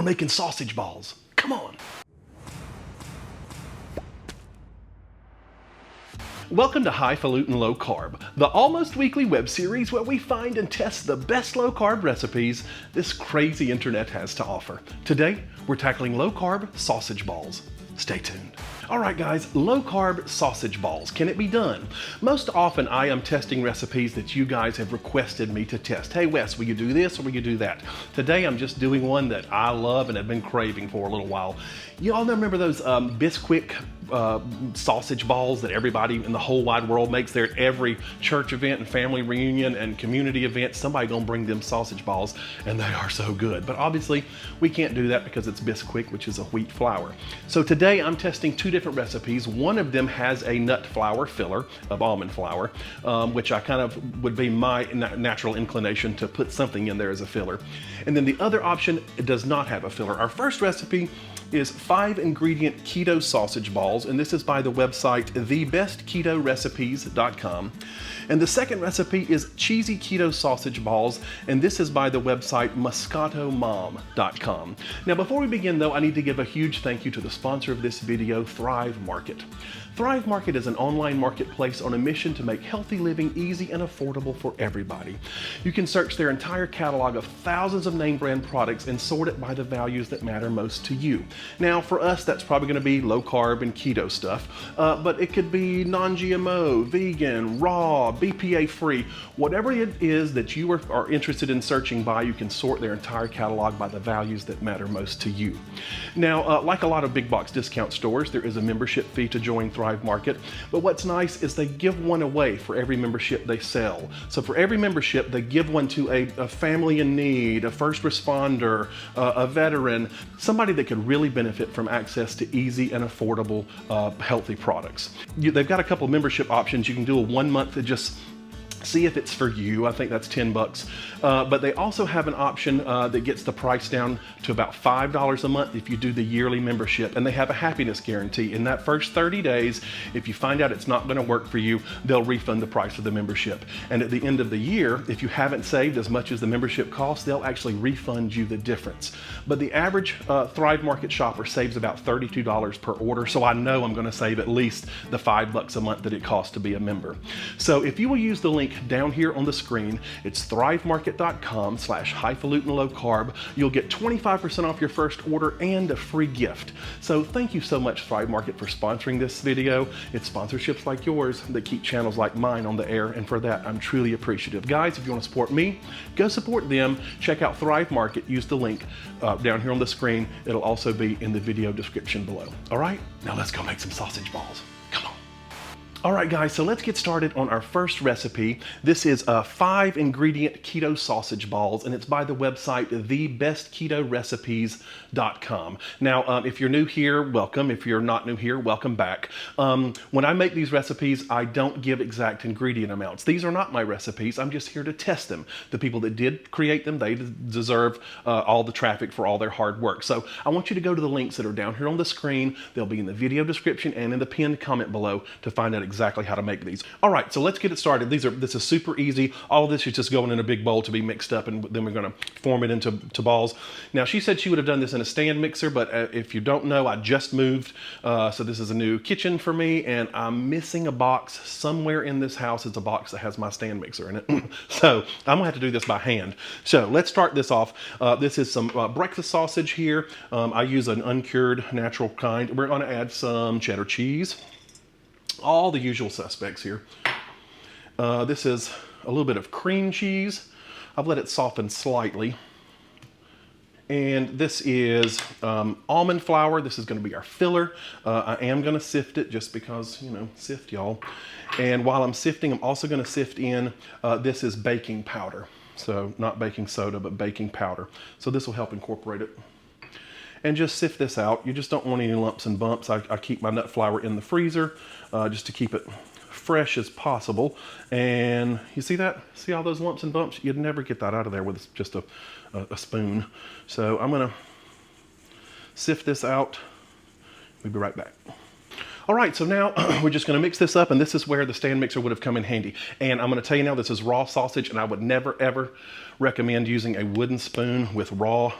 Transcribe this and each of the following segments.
We're making sausage balls. Come on. Welcome to Highfalutin Low Carb, the almost weekly web series where we find and test the best low carb recipes this crazy internet has to offer. Today, we're tackling low carb sausage balls. Stay tuned. All right, guys, low carb sausage balls. Can it be done? Most often I am testing recipes that you guys have requested me to test. Hey, Wes, will you do this or will you do that? Today, I'm just doing one that I love and have been craving for a little while. You all remember those Bisquick sausage balls that everybody in the whole wide world makes there at every church event and family reunion and community event? Somebody gonna bring them sausage balls, and they are so good. But obviously, we can't do that because it's Bisquick, which is a wheat flour. So today, I'm testing two different recipes. One of them has a nut flour filler of almond flour, which I kind of would be my natural inclination to put something in there as a filler. And then the other option, it does not have a filler. Our first recipe is 5-ingredient keto sausage balls, and this is by the website thebestketorecipes.com. And the second recipe is cheesy keto sausage balls, and this is by the website MoscatoMom.com. Now, before we begin though, I need to give a huge thank you to the sponsor of this video, Thrive Market. Thrive Market is an online marketplace on a mission to make healthy living easy and affordable for everybody. You can search their entire catalog of thousands of name brand products and sort it by the values that matter most to you. Now, for us, that's probably going to be low carb and keto stuff, but it could be non-GMO, vegan, raw, BPA free, whatever it is that you are interested in searching by, you can sort their entire catalog by the values that matter most to you. Now, like a lot of big box discount stores, there is a membership fee to join Thrive Market, but what's nice is they give one away for every membership they sell. So for every membership, they give one to a family in need, a first responder, a veteran, somebody that could really benefit from access to easy and affordable healthy products. They've got a couple of membership options. You can do a 1 month to just see if it's for you. I think that's $10. But they also have an option that gets the price down to about $5 a month if you do the yearly membership. And they have a happiness guarantee. In that first 30 days, if you find out it's not going to work for you, they'll refund the price of the membership. And at the end of the year, if you haven't saved as much as the membership costs, they'll actually refund you the difference. But the average Thrive Market shopper saves about $32 per order. So I know I'm going to save at least the $5 a month that it costs to be a member. So if you will use the link down here on the screen, it's thrivemarket.com/highfalutin-low-carb. You'll get 25% off your first order and a free gift. So thank you so much, Thrive Market, for sponsoring this video. It's sponsorships like yours that keep channels like mine on the air, and for that, I'm truly appreciative. Guys, if you want to support me, go support them. Check out Thrive Market. Use the link down here on the screen. It'll also be in the video description below. All right, now let's go make some sausage balls. Come on. All right, guys, so let's get started on our first recipe. This is 5-ingredient keto sausage balls, and it's by the website thebestketorecipes.com. Now, if you're new here, welcome. If you're not new here, welcome back. When I make these recipes, I don't give exact ingredient amounts. These are not my recipes. I'm just here to test them. The people that did create them, they deserve all the traffic for all their hard work. So I want you to go to the links that are down here on the screen. They'll be in the video description and in the pinned comment below to find out exactly how to make these. All right, so let's get it started. This is super easy. All of this is just going in a big bowl to be mixed up, and then we're going to form it into balls. Now, she said she would have done this in a stand mixer, but if you don't know, I just moved, so this is a new kitchen for me, and I'm missing a box. Somewhere in this house is a box that has my stand mixer in it. So I'm gonna have to do this by hand. So let's start this off. This is some breakfast sausage here. I use an uncured natural kind. We're gonna add some cheddar cheese. All the usual suspects here. This is a little bit of cream cheese. I've let it soften slightly. And this is almond flour. This is going to be our filler. I am going to sift it just because, you know, sift, y'all. And while I'm sifting, I'm also going to sift in, this is baking powder. So not baking soda, but baking powder. So this will help incorporate it. And just sift this out. You just don't want any lumps and bumps. I keep my nut flour in the freezer just to keep it fresh as possible. And you see that? See all those lumps and bumps? You'd never get that out of there with just a spoon. So I'm gonna sift this out. We'll be right back. All right, so now we're just gonna mix this up, and this is where the stand mixer would have come in handy. And I'm gonna tell you now, this is raw sausage, and I would never ever recommend using a wooden spoon with raw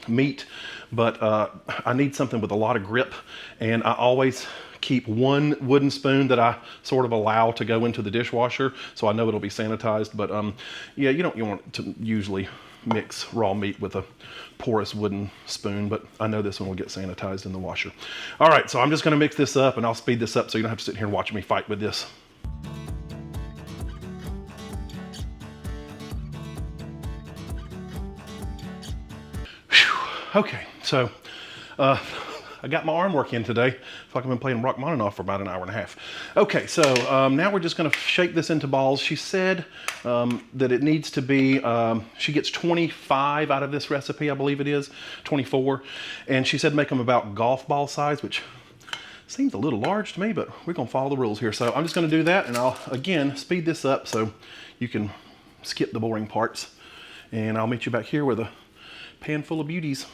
meat, but I need something with a lot of grip, and I always keep one wooden spoon that I sort of allow to go into the dishwasher, so I know it'll be sanitized. But yeah, you want to usually mix raw meat with a porous wooden spoon, but I know this one will get sanitized in the washer. All right, so I'm just gonna mix this up, and I'll speed this up so you don't have to sit here and watch me fight with this. Whew. Okay, so I got my arm work in today. It's like I've been playing Rachmaninoff for about an hour and a half. Okay, so now we're just gonna shape this into balls. She said that it needs to be, she gets 25 out of this recipe, I believe it is, 24. And she said make them about golf ball size, which seems a little large to me, but we're gonna follow the rules here. So I'm just gonna do that, and I'll, again, speed this up so you can skip the boring parts. And I'll meet you back here with a pan full of beauties.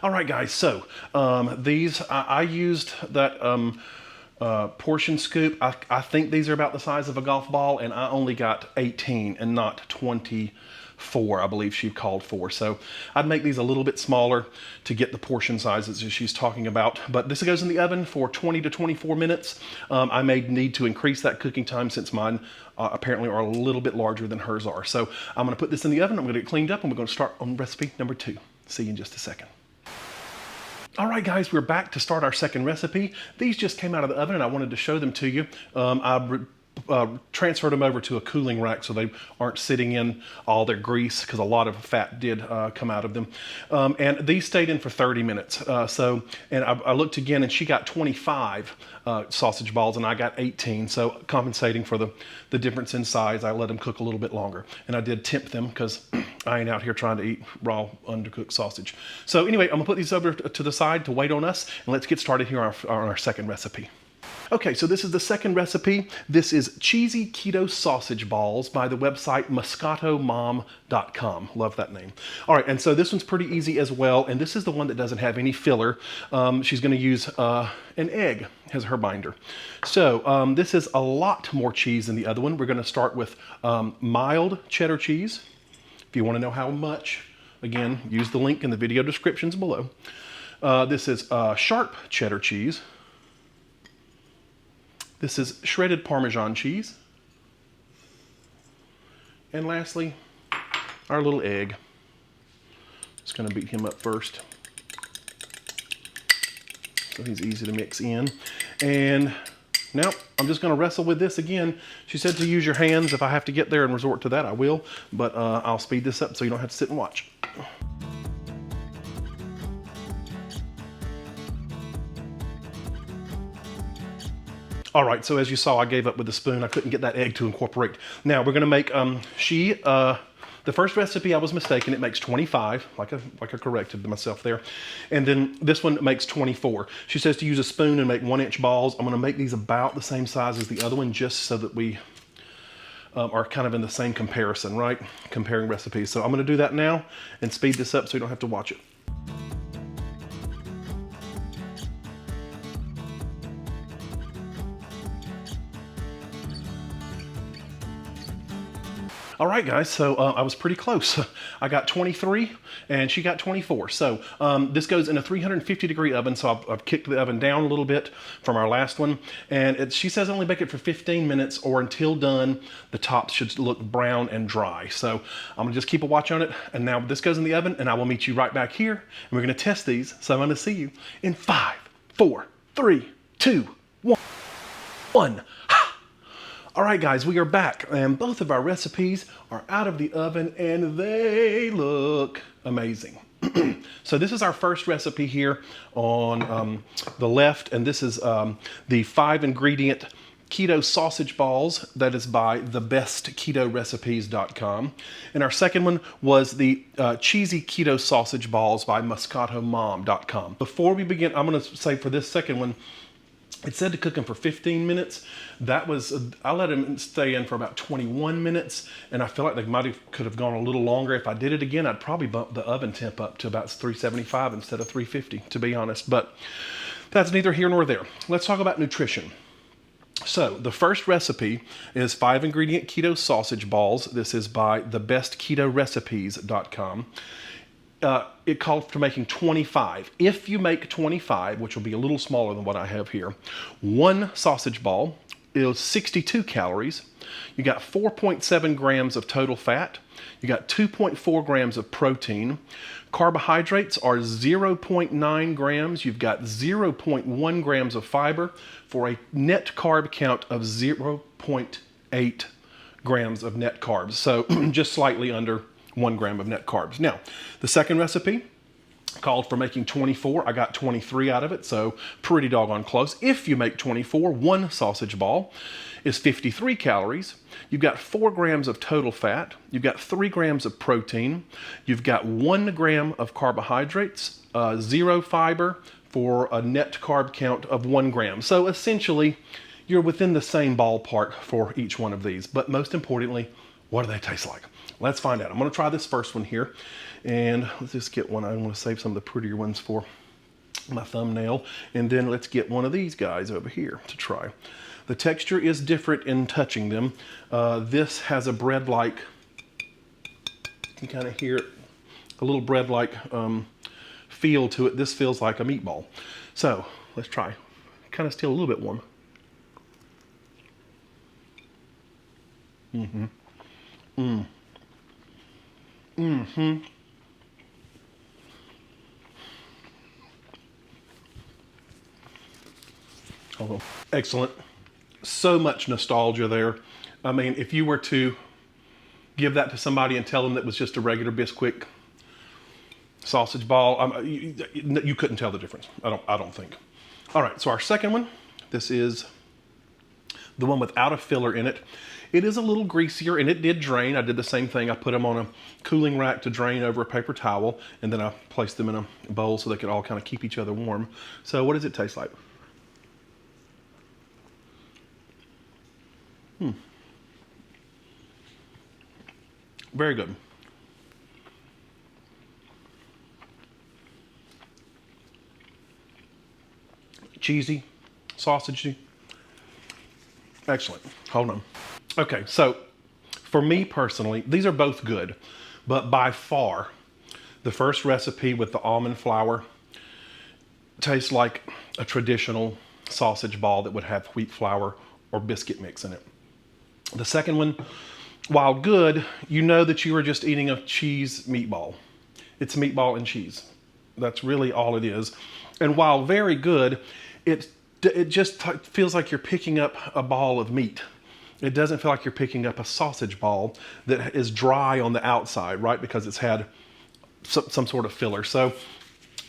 All right, guys, so these, I used that portion scoop. I think these are about the size of a golf ball, and I only got 18 and not 24, I believe she called for. So I'd make these a little bit smaller to get the portion sizes that she's talking about. But this goes in the oven for 20 to 24 minutes. I may need to increase that cooking time since mine apparently are a little bit larger than hers are. So I'm gonna put this in the oven, I'm gonna get it cleaned up, and we're gonna start on recipe number 2. See you in just a second. All right, guys, we're back to start our second recipe. These just came out of the oven, and I wanted to show them to you. I transferred them over to a cooling rack so they aren't sitting in all their grease, because a lot of fat did come out of them. And these stayed in for 30 minutes. And I looked again, and she got 25 sausage balls, and I got 18. So compensating for the difference in size, I let them cook a little bit longer. And I did temp them because I ain't out here trying to eat raw, undercooked sausage. So anyway, I'm gonna put these over to the side to wait on us, and let's get started here on our second recipe. Okay, so this is the second recipe. This is cheesy keto sausage balls by the website MoscatoMom.com. Love that name. All right, and so this one's pretty easy as well, and this is the one that doesn't have any filler. She's gonna use an egg as her binder. So this is a lot more cheese than the other one. We're gonna start with mild cheddar cheese. If you wanna know how much, again, use the link in the video descriptions below. This is sharp cheddar cheese. This is shredded Parmesan cheese. And lastly, our little egg. Just gonna beat him up first, so he's easy to mix in. And now I'm just gonna wrestle with this again. She said to use your hands. If I have to get there and resort to that, I will, but I'll speed this up so you don't have to sit and watch. All right, so as you saw, I gave up with the spoon. I couldn't get that egg to incorporate. Now we're gonna make, the first recipe I was mistaken, it makes 25, like I corrected myself there. And then this one makes 24. She says to use a spoon and make 1-inch balls. I'm gonna make these about the same size as the other one, just so that we are kind of in the same comparison, right? Comparing recipes. So I'm gonna do that now and speed this up so you don't have to watch it. All right, guys, so I was pretty close. I got 23 and she got 24. So this goes in a 350-degree oven, so I've kicked the oven down a little bit from our last one. And she says only bake it for 15 minutes or until done. The top should look brown and dry. So I'm gonna just keep a watch on it. And now this goes in the oven, and I will meet you right back here. And we're gonna test these. So I'm gonna see you in 5, 4, 3, 2, 1. All right, guys, we are back, and both of our recipes are out of the oven, and they look amazing. So this is our first recipe here on the left, and this is the 5-ingredient keto sausage balls. That is by the BestKetoRecipes.com. And our second one was the cheesy keto sausage balls by MoscatoMom.com. Before we begin, I'm going to say for this second one, It said to cook them for 15 minutes. I let them stay in for about 21 minutes, and I feel like they could have gone a little longer. If I did it again, I'd probably bump the oven temp up to about 375 instead of 350, to be honest. But that's neither here nor there. Let's talk about nutrition. So the first recipe is 5-ingredient keto sausage balls. This is by thebestketorecipes.com. It calls for making 25. If you make 25, which will be a little smaller than what I have here, one sausage ball is 62 calories. You got 4.7 grams of total fat. You got 2.4 grams of protein. Carbohydrates are 0.9 grams. You've got 0.1 grams of fiber for a net carb count of 0.8 grams of net carbs. So just slightly under 1 gram of net carbs. Now, the second recipe called for making 24. I got 23 out of it, so pretty doggone close. If you make 24, one sausage ball is 53 calories. You've got 4 grams of total fat. You've got 3 grams of protein. You've got 1 gram of carbohydrates, 0 fiber for a net carb count of 1 gram. So essentially, you're within the same ballpark for each one of these. But most importantly, what do they taste like? Let's find out. I'm going to try this first one here, and let's just get one. I want to save some of the prettier ones for my thumbnail, and then let's get one of these guys over here to try. The texture is different in touching them. This has a bread-like, you can kind of hear it, a little bread-like feel to it. This feels like a meatball. So let's try. Kind of still a little bit warm. Mm-hmm. Mm. Mm-hmm. Oh, excellent. So much nostalgia there. I mean, if you were to give that to somebody and tell them that was just a regular Bisquick sausage ball, you couldn't tell the difference. I don't think. All right, so our second one, this is the one without a filler in it. It is a little greasier, and it did drain. I did the same thing. I put them on a cooling rack to drain over a paper towel, and then I placed them in a bowl so they could all kind of keep each other warm. So what does it taste like? Very good. Cheesy, sausagey. Excellent. Hold on. Okay, so for me personally, these are both good, but by far, the first recipe with the almond flour tastes like a traditional sausage ball that would have wheat flour or biscuit mix in it. The second one, while good, you know that you are just eating a cheese meatball. It's meatball and cheese. That's really all it is. And while very good, it just feels like you're picking up a ball of meat. It doesn't feel like you're picking up a sausage ball that is dry on the outside, right? Because it's had some sort of filler. So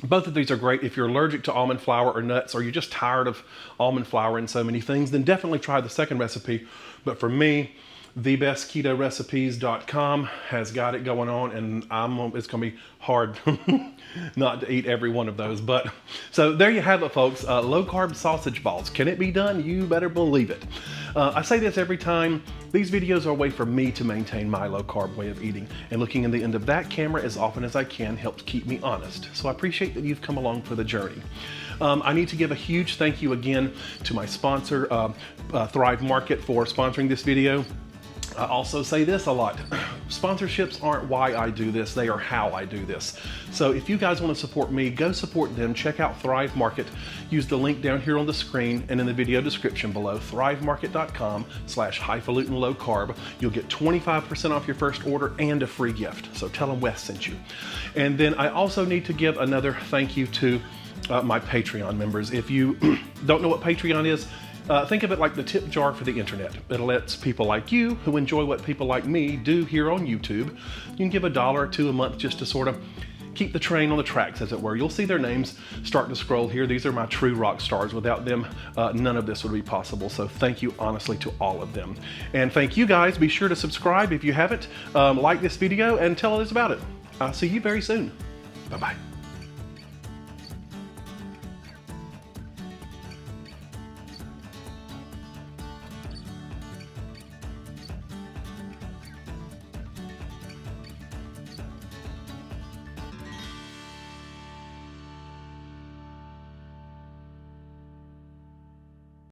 both of these are great. If you're allergic to almond flour or nuts, or you're just tired of almond flour in so many things, then definitely try the second recipe. But for me, thebestketorecipes.com has got it going on, and it's going to be hard not to eat every one of those. But so there you have it, folks. Low carb sausage balls. Can it be done? You better believe it. I say this every time. These videos are a way for me to maintain my low carb way of eating, and looking in the end of that camera as often as I can helps keep me honest. So I appreciate that you've come along for the journey. I need to give a huge thank you again to my sponsor, Thrive Market, for sponsoring this video. I also say this a lot. Sponsorships aren't why I do this, they are how I do this. So if you guys want to support me, go support them. Check out Thrive Market. Use the link down here on the screen and in the video description below, thrivemarket.com/highfalutin low carb. You'll get 25% off your first order and a free gift. So tell them Wes sent you. And then I also need to give another thank you to my Patreon members. If you don't know what Patreon is, think of it like the tip jar for the internet. It lets people like you, who enjoy what people like me do here on YouTube, you can give $1 or $2 a month just to sort of keep the train on the tracks, as it were. You'll see their names start to scroll here. These are my true rock stars. Without them, none of this would be possible. So thank you honestly to all of them. And thank you guys. Be sure to subscribe if you haven't. Like this video and tell others about it. I'll see you very soon. Bye-bye.